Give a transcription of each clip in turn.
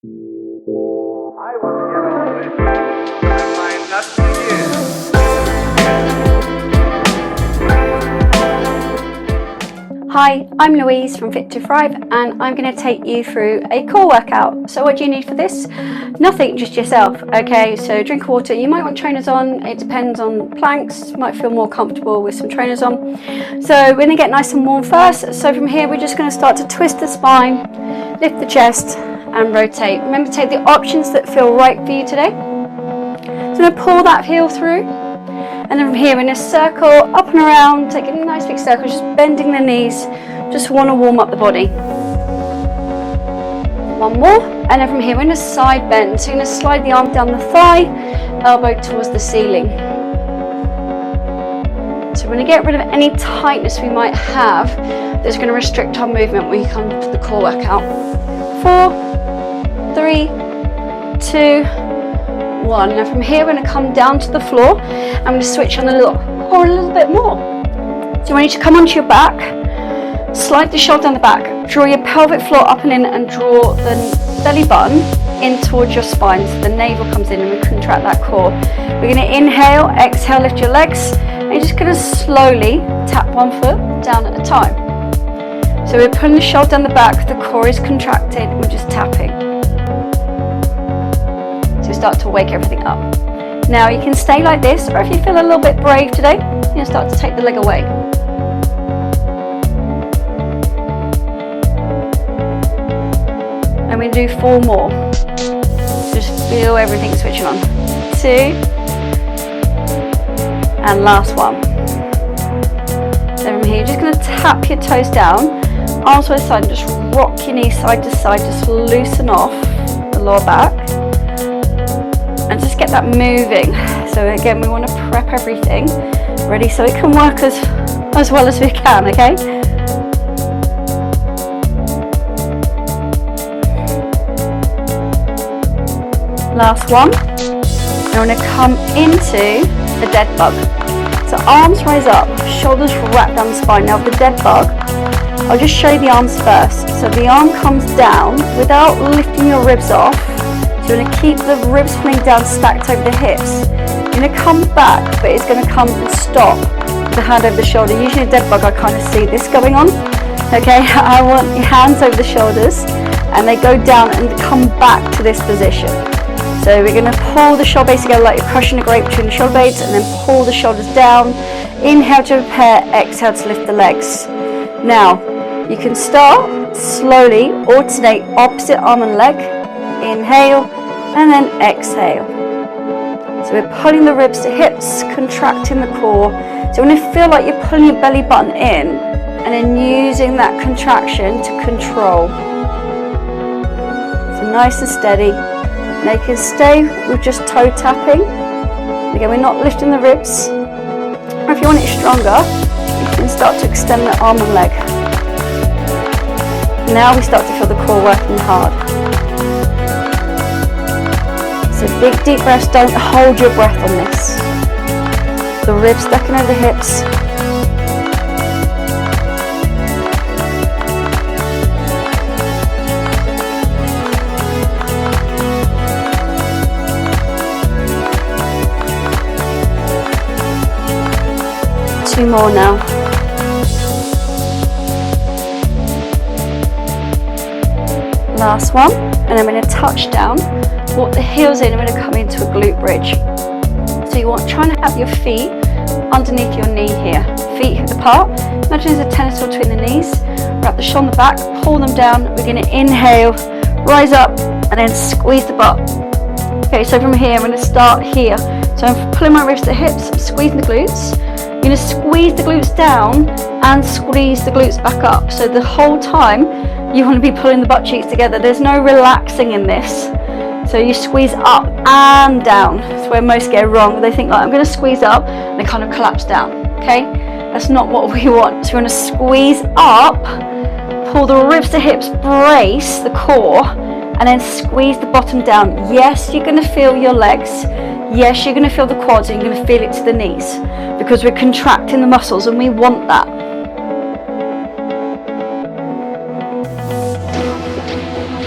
I was given this by my nephew. Hi, I'm Louise from Fit to Thrive, and I'm going to take you through a core workout. So what do you need for this? Nothing, just yourself. Okay, so drink of water. You might want trainers on. It depends on planks. You might feel more comfortable with some trainers on. So we're going to get nice and warm first. So from here, we're just going to start to twist the spine, lift the chest, and rotate. Remember to take the options that feel right for you today. So I'm going to pull that heel through. And then from here, in a circle, up and around, taking a nice big circle, just bending the knees. Just want to warm up the body. One more, and then from here, we're in a side bend. So you're going to slide the arm down the thigh, elbow towards the ceiling. So we're going to get rid of any tightness we might have that's going to restrict our movement when we come to the core workout. 4, 3, 2, 1. Now from here, we're going to come down to the floor. I'm going to switch on the core a little bit more. So I want you to come onto your back, slide the shoulder down the back, draw your pelvic floor up and in, and draw the belly button in towards your spine. So the navel comes in and we contract that core. We're going to inhale, exhale, lift your legs, and you're just going to slowly tap one foot down at a time. So we're pulling the shoulder down the back, the core is contracted, we're just tapping. Start to wake everything up. Now you can stay like this, or if you feel a little bit brave today, you can start to take the leg away. And we do 4 more. Just feel everything switching on. 2, and last one. Then from here, you're just going to tap your toes down, arms to the side, and just rock your knees side to side, just loosen off the lower back. And just get that moving. So again, we want to prep everything ready so it can work as well as we can, okay? Last one. Now we're going to come into the dead bug. So arms raise up, shoulders wrap down the spine. Now the dead bug, I'll just show you the arms first. So the arm comes down without lifting your ribs off. So you're going to keep the ribs coming down, stacked over the hips. You're going to come back, but it's going to come and stop with the hand over the shoulder. Usually a dead bug, I kind of see this going on. Okay, I want your hands over the shoulders, and they go down and come back to this position. So we're going to pull the shoulder blades together like you're crushing a grape between the shoulder blades, and then pull the shoulders down. Inhale to prepare, exhale to lift the legs. Now, you can start slowly, alternate opposite arm and leg. Inhale, and then exhale. So we're pulling the ribs to hips, contracting the core. So when you feel like you're pulling your belly button in, and then using that contraction to control. So nice and steady. Now you can stay with just toe tapping. Again, we're not lifting the ribs. Or if you want it stronger, you can start to extend the arm and leg. Now we start to feel the core working hard. So big deep breaths, don't hold your breath on this. The ribs stacking over the hips. Two more now. Last one, and I'm going to touch down. Walk the heels in, and we're going to come into a glute bridge. So you want trying to have your feet underneath your knee here. Feet hip apart. Imagine there's a tennis ball between the knees. Wrap the shoulder on the back, pull them down. We're going to inhale, rise up, and then squeeze the butt. Okay, so from here, I'm going to start here. So I'm pulling my wrists to the hips, I'm squeezing the glutes. You're going to squeeze the glutes down and squeeze the glutes back up. So the whole time, you want to be pulling the butt cheeks together. There's no relaxing in this. So you squeeze up and down. That's where most get it wrong. They think, like, I'm going to squeeze up, and they kind of collapse down. Okay, that's not what we want. So we're going to squeeze up, pull the ribs to hips, brace the core, and then squeeze the bottom down. Yes, you're going to feel your legs. Yes, you're going to feel the quads, and you're going to feel it to the knees because we're contracting the muscles, and we want that.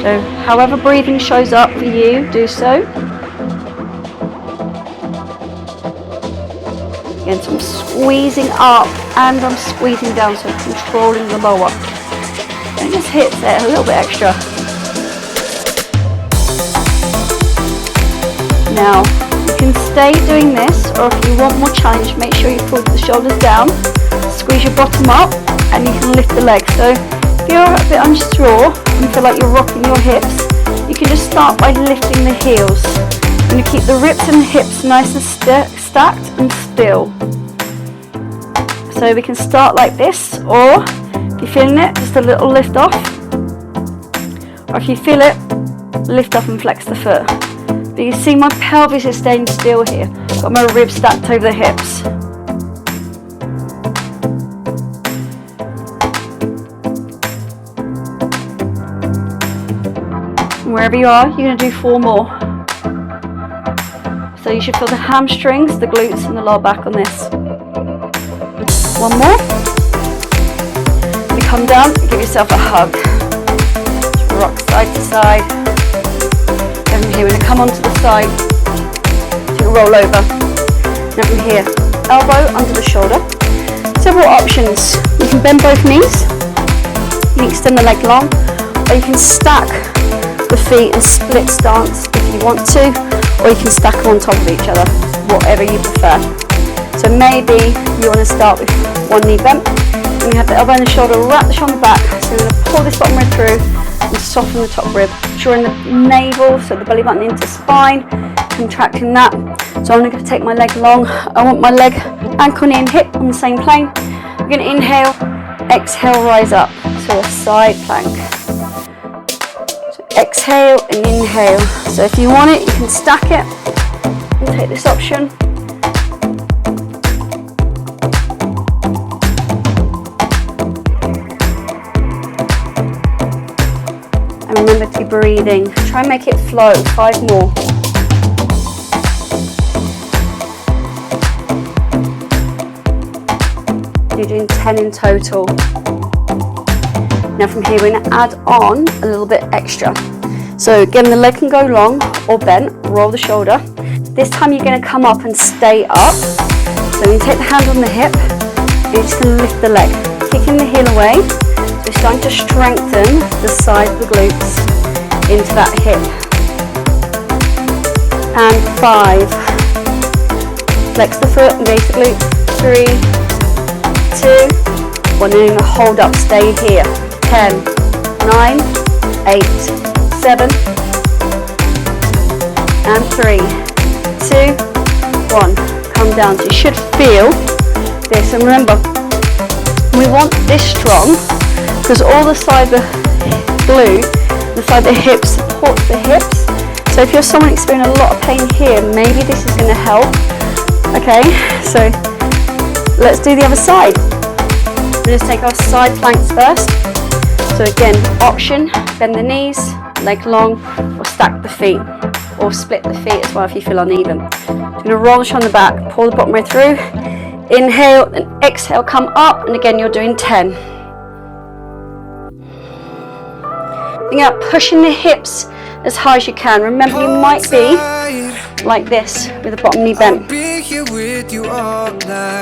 So however breathing shows up for you, do so. Again, so I'm squeezing up and I'm squeezing down, so I'm controlling the lower. And just hit it a little bit extra. Now, you can stay doing this, or if you want more challenge, make sure you pull the shoulders down, squeeze your bottom up, and you can lift the legs. So if you're a bit unsure and feel like you're rocking your hips, you can just start by lifting the heels. And you keep the ribs and hips nice and stacked and still. So we can start like this, or if you're feeling it, just a little lift off. Or if you feel it, lift up and flex the foot. But you see my pelvis is staying still here. Got my ribs stacked over the hips. And wherever you are, you're going to do 4 more. So you should feel the hamstrings, the glutes and the lower back on this. 1 more. You come down, give yourself a hug. Just rock side to side. Then from here, we're going to come onto the side, so you roll over. Now from here, elbow under the shoulder. Several options. You can bend both knees, you can extend the leg long, or you can stack the feet and split stance if you want to, or you can stack them on top of each other, whatever you prefer. So maybe you want to start with one knee bent, and you have the elbow and the shoulder, wrap the shoulder back, so we're going to pull this bottom rib through and soften the top rib, drawing the navel, so the belly button into spine, contracting that. So I'm going to take my leg long. I want my leg, ankle, knee and hip on the same plane. I'm going to inhale, exhale, rise up, so a side plank. So exhale and inhale. So if you want it, you can stack it and take this option. And remember to be breathing. Try and make it flow. 5 more. You're doing 10 in total. Now from here, we're going to add on a little bit extra. So again, the leg can go long or bent. Roll the shoulder. This time you're going to come up and stay up. So you take the hand on the hip. You're just going to lift the leg, kicking the heel away. We're starting to strengthen the side of the glutes into that hip. And 5. Flex the foot, engage the glute. 3, 2, 1. And you're going to hold up, stay here. 10, 9, 8, 7, and 3, 2, 1. Come down. So you should feel this. And remember, we want this strong, because all the side of the glute, the side of the hips supports the hips. So if you're someone experiencing a lot of pain here, maybe this is going to help. Okay, so let's do the other side. We'll just take our side planks first. So again, option, bend the knees, leg long, or stack the feet, or split the feet as well if you feel uneven. You're going to roll the shoulder back, pull the bottom way through, inhale, and exhale, come up, and again you're doing 10. Think about pushing the hips as high as you can. Remember, you might be like this with the bottom knee bent.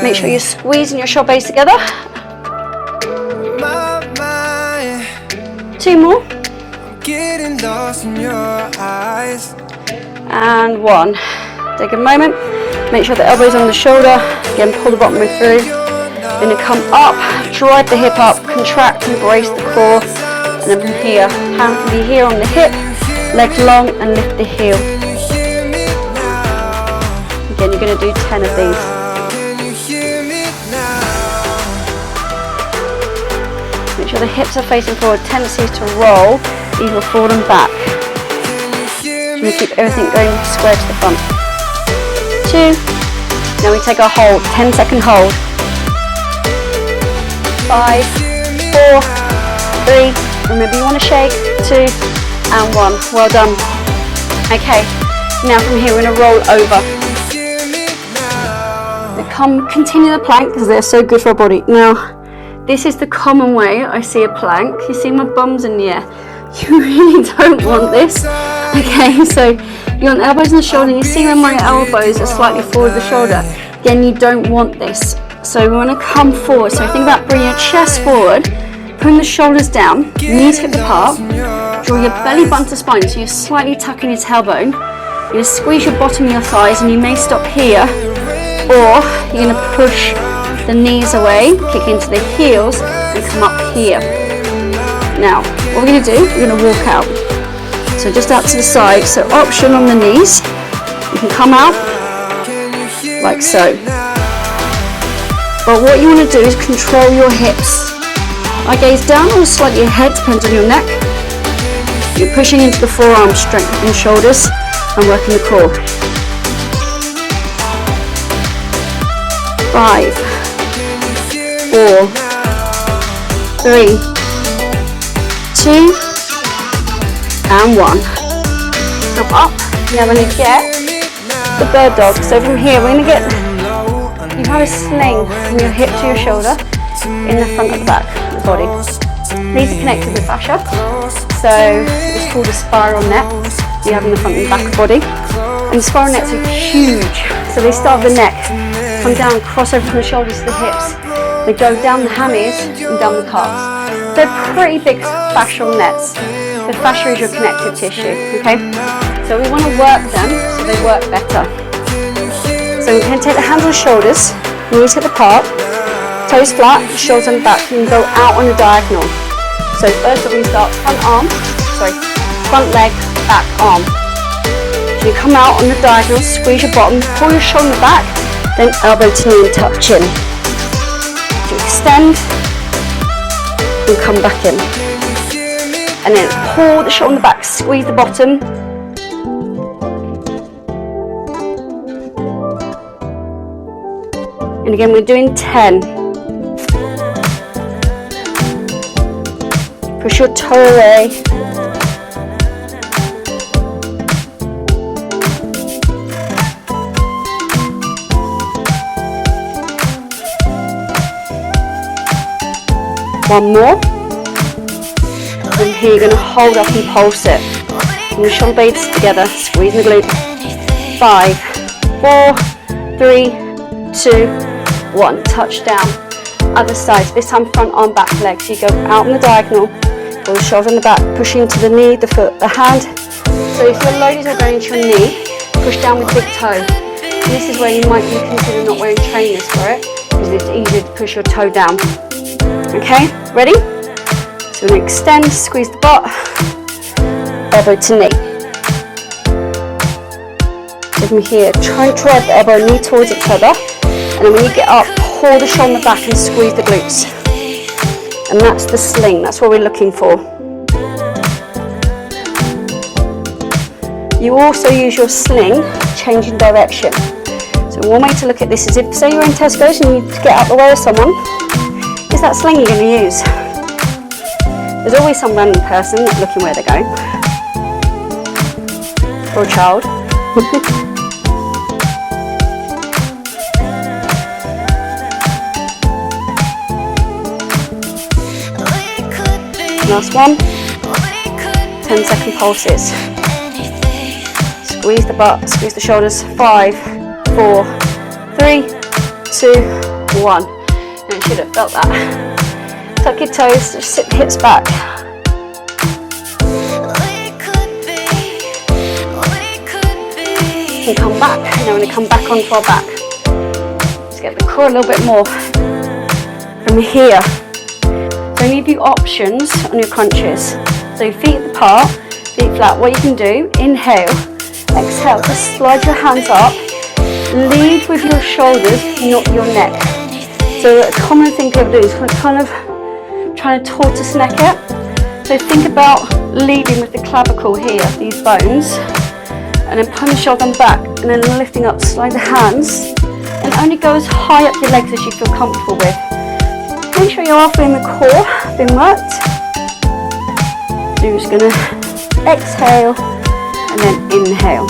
Make sure you're squeezing your shoulder blades together. 2 more. And 1. Take a moment. Make sure the elbow's on the shoulder. Again, pull the bottom way through. Then you come up, drive the hip up, contract and brace the core. And then from here, hand can be here on the hip, leg long and lift the heel. Again, you're going to do 10 of these. Make sure the hips are facing forward, tendencies to roll, either forward and back. So we keep everything going square to the front. 2. Now we take our hold, 10-second hold. 5, 4, 3, remember you want to shake, 2, and 1. Well done. Okay, now from here we're going to roll over. Continue the plank because they're so good for our body. Now, this is the common way I see a plank. You see my bum's in the air. You really don't want this. Okay, so you're on the elbows and the shoulder, and you see when my elbows are slightly forward the shoulder. Again, you don't want this. So we want to come forward. So think about bringing your chest forward, putting the shoulders down, knees hip apart, draw your belly button to spine, so you're slightly tucking your tailbone. You're going to squeeze your bottom of your thighs, and you may stop here, or you're going to push the knees away, kick into the heels, and come up here. Now, what we're going to do, we're going to walk out. So just out to the side, so option on the knees. You can come out like so. But what you want to do is control your hips. I gaze down or slightly ahead, depends on your neck. You're pushing into the forearms, strengthening your shoulders and working the core. 5, 4, 3, 2, and 1. Come up. Now we're going to get the bird dog. So from here, we're going to get, you have a sling from your hip to your shoulder in the front of the back of the body. These are connected with fascia. So it's called a spiral net. You have in the front and back of the body. And the spiral nets are huge. So they start at the neck, come down, cross over from the shoulders to the hips. They go down the hammies and down the calves. They're pretty big fascial nets. The fascia is your connective tissue, okay? So we want to work them so they work better. So we can take the hands on the shoulders, knees hip apart, toes flat, shoulders on the back, and go out on the diagonal. So first we start front leg, back arm. So you come out on the diagonal, squeeze your bottom, pull your shoulder back, then elbow to knee and tuck chin. So extend and come back in. And then pull the shoulder back, squeeze the bottom. And again, we're doing 10. Push your toe away. One more. And here you're going to hold up and pulse it. Bring the shoulder blades together, squeeze the glute. 5, 4, 3, 2, 1. Touch down. Other side. This time front arm, back leg. So you go out on the diagonal, pull the shoulder on the back, push into the knee, the foot, the hand. So if your load is going into your knee, push down with big toe. And this is where you might consider not wearing trainers for it, because it's easier to push your toe down. Okay, ready? So we're going to extend, squeeze the butt, elbow to knee. So from here, try and drive the elbow and knee towards each other. And then when you get up, pull the shoulder back and squeeze the glutes. And that's the sling, that's what we're looking for. You also use your sling, changing direction. So one way to look at this is if, say you're in Tesco's and you need to get out the way of someone, is that sling you're going to use. There's always some random person looking where they're going. Or a child. Last one. 10-second pulses. Squeeze the butt, squeeze the shoulders. 5, 4, 3, 2, 1. And you should have felt that. Tuck your toes, just sit the hips back. And come back. And then we're going to come back onto our back. Just get the core a little bit more. From here. So you give you options on your crunches. So feet apart, feet flat. What you can do, inhale, exhale, just slide your hands up. Lead with your shoulders, not your neck. So a common thing people do is kind of trying to tortoise neck it. So think about leading with the clavicle here, these bones, and then pulling the shoulder back, and then lifting up, slide the hands, and only go as high up your legs as you feel comfortable with. Make sure you're halfway in the core, being worked. So you're just going to exhale and then inhale.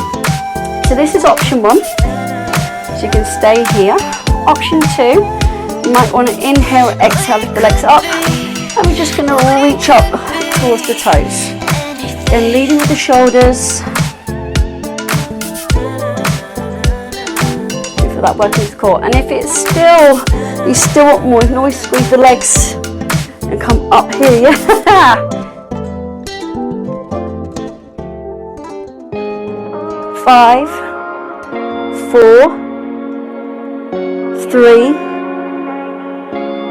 So this is option 1. So you can stay here. Option 2, you might want to inhale, exhale, lift the legs up. And we're just going to reach up towards the toes. Then leading with the shoulders. You feel that working the core. And if it's still, you still want more, you can always squeeze the legs and come up here, yeah. 5, 4, 3,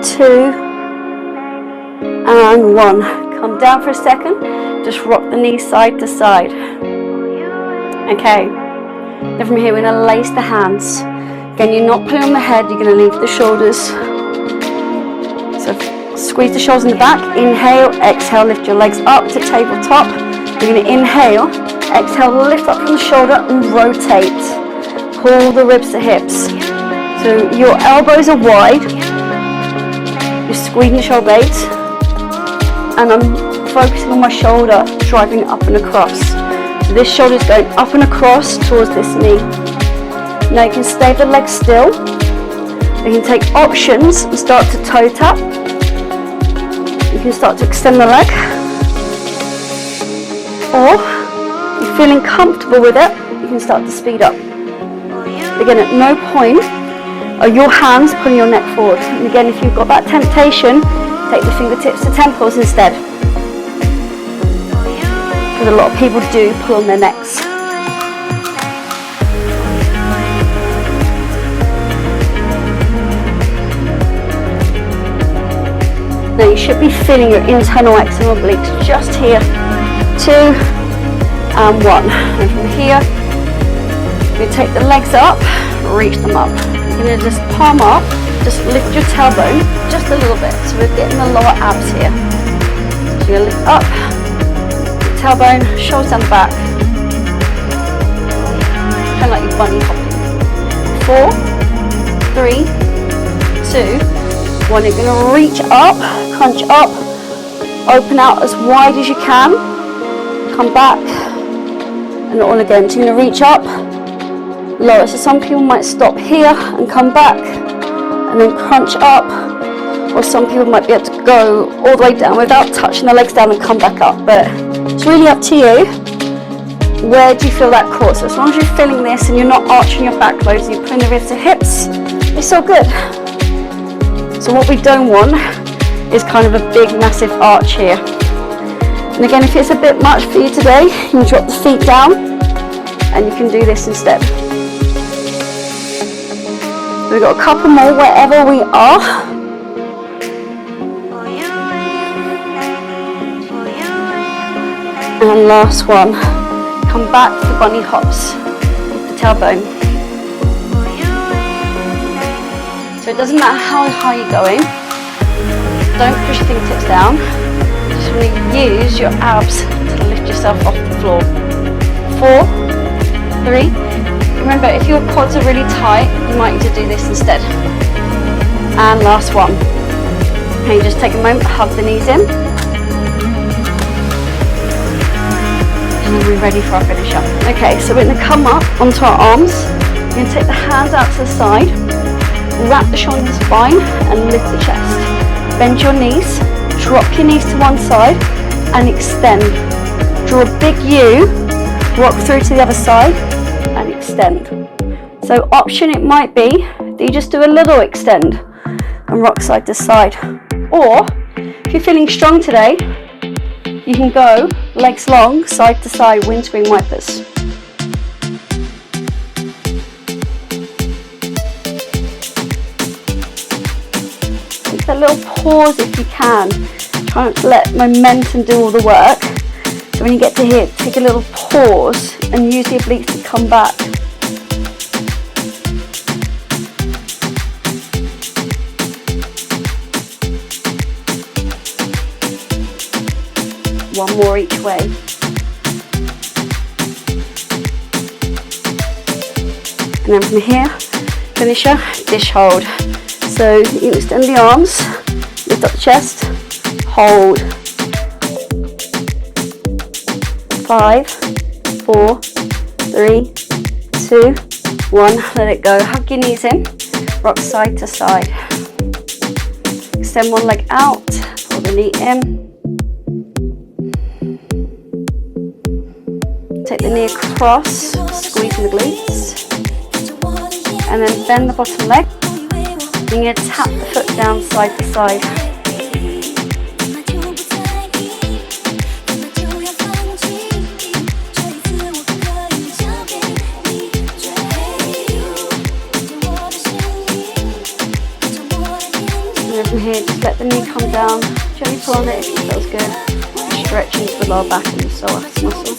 2, and 1. Come down for a second. Just rock the knees side to side. Okay. Then from here, we're going to lace the hands. Again, you're not pulling on the head. You're going to leave the shoulders. So squeeze the shoulders in the back. Inhale, exhale, lift your legs up to tabletop. You're going to inhale, exhale, lift up from the shoulder and rotate. Pull the ribs to hips. So your elbows are wide. You're squeezing the shoulder blades. And I'm focusing on my shoulder, driving up and across. So this shoulder is going up and across towards this knee. Now you can stay the legs still. You can take options and start to toe tap. You can start to extend the leg. Or, if you're feeling comfortable with it, you can start to speed up. Again, at no point are your hands pulling your neck forward. And again, if you've got that temptation, take the fingertips to temples instead. Because a lot of people do pull on their necks. Now you should be feeling your internal external obliques just here. 2 and 1. And from here, you take the legs up, reach them up. You're going to just palm up, just lift your tailbone just a little bit. So we're getting the lower abs here. So you're going to lift up, tailbone, shoulders down the back. Kind of like you're bunny hopping. 4, 3, 2, 1. You're going to reach up, crunch up, open out as wide as you can. Come back, and all again. So you're going to reach up, lower. So some people might stop here and come back, and then crunch up. Or some people might be able to go all the way down without touching the legs down and come back up. But it's really up to you. Where do you feel that core? So as long as you're feeling this and you're not arching your back loads, you're pulling the ribs to hips, it's all good. So what we don't want is kind of a big, massive arch here. And again, if it's a bit much for you today, you can drop the feet down and you can do this instead. We've got a couple more wherever we are. And last one. Come back to the bunny hops with the tailbone. So it doesn't matter how high you're going. Don't push your fingertips down. Just want to use your abs to lift yourself off the floor. 4, 3. Remember, if your quads are really tight, you might need to do this instead. And last one. And you just take a moment to hug the knees in. And then we're ready for our finish up. Okay, so we're going to come up onto our arms. We're going to take the hands out to the side. Wrap the shoulders and spine and lift the chest. Bend your knees. Drop your knees to one side and extend. Draw a big U. Rock through to the other side. And extend. So option it might be that you just do a little extend and rock side to side. Or if you're feeling strong today, you can go legs long, side to side, windscreen wipers. Take that little pause if you can. Try not to let momentum do all the work. So when you get to here, take a little pause and use the obliques to come back. One more each way. And then from here, finisher, dish hold. So you extend the arms, lift up the chest, hold. 5, 4, 3, 2, 1. Let it go. Hug your knees in. Rock side to side. Extend one leg out. Pull the knee in. Take the knee across, squeezing the glutes, and then bend the bottom leg. You're going to tap the foot down side to side. And then from here, just let the knee come down. Gently pull on it if it feels good. Stretch into the lower back and the psoas muscle.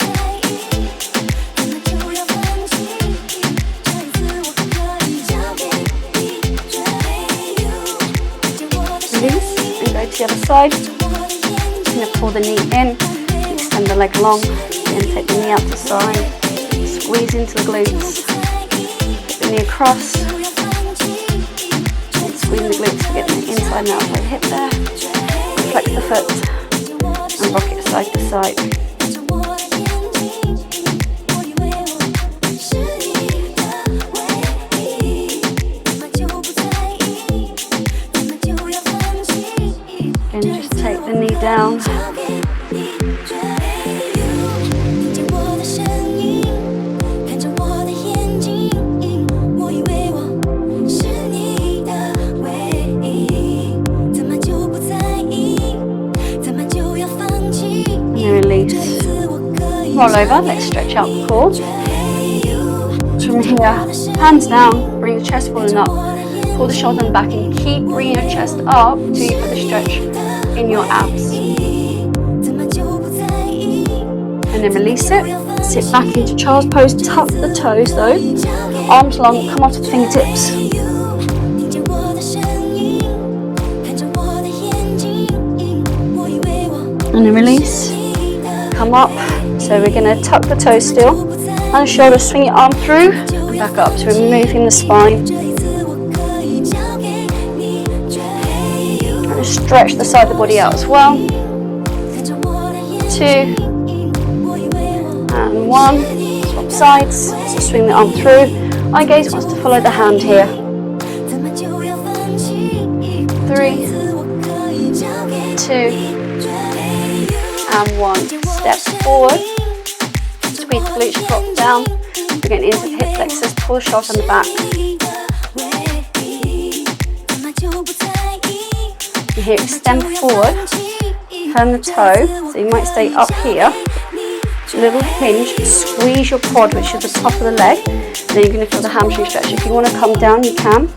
Release and go to the other side. You're going to pull the knee in, extend the leg long, then take the knee out to the side, squeeze into the glutes, put the knee across, and squeeze the glutes to get the inside and outside hip there. Flex the foot and rock it side to side. And just take the knee down. Release. Roll over, let's stretch out the core. From here, hands down, bring the chest forward and up. Pull the shoulder back and keep bringing your chest up till you put the stretch in your abs. And then release it. Sit back into child's pose, tuck the toes though. Arms long, come onto the fingertips. And then release. Come up, so we're going to tuck the toes still, and the shoulders, swing your arm through and back up, so we're moving the spine. And stretch the side of the body out as well. 2 and 1, swap sides, so swing the arm through. Eye gaze wants to follow the hand here. 3, 2 and 1. Step forward, squeeze the glutes, drop down. We're getting into the hip flexors, pull the shoulder on the back. And here, extend forward, turn the toe, so you might stay up here. Little hinge, squeeze your quad, which is the top of the leg. Then you're going to feel the hamstring stretch. If you want to come down, you can.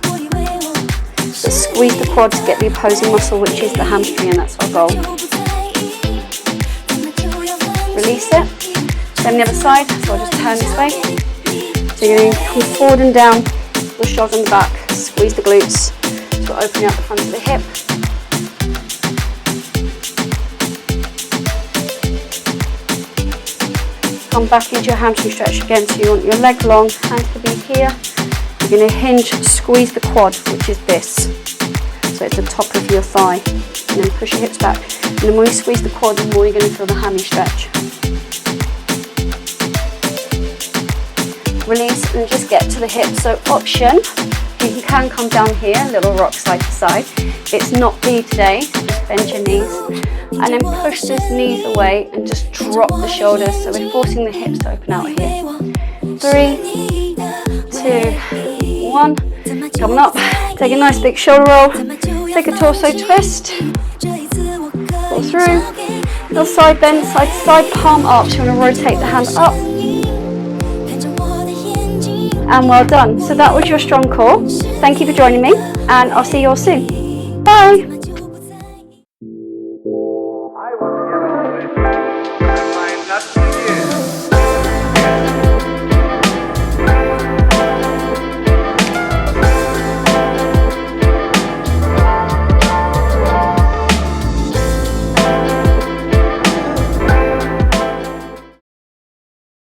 But squeeze the quad to get the opposing muscle, which is the hamstring, and that's our goal. Release it. Then the other side, so I'll just turn this way. So you're going to come forward and down, pull the shoulder on the back, squeeze the glutes. So opening out the front of the hip. Come back into your hamstring stretch again, so you want your leg long, hands to be here. You're going to hinge, squeeze the quad, which is this. So it's the top of your thigh. And then push your hips back. And the more you squeeze the quad, the more you're going to feel the hammy stretch. Release and just get to the hip. So option, you can come down here, a little rock side to side. It's not B today, just bend your knees. And then push those knees away and just drop the shoulders. So we're forcing the hips to open out here. 3, 2, 1. Coming up, take a nice big shoulder roll. Take a torso twist. Pull through. Little side bend, side to side, palm up. So you want to rotate the hand up. And well done. So that was your strong core. Thank you for joining me, and I'll see you all soon. Bye.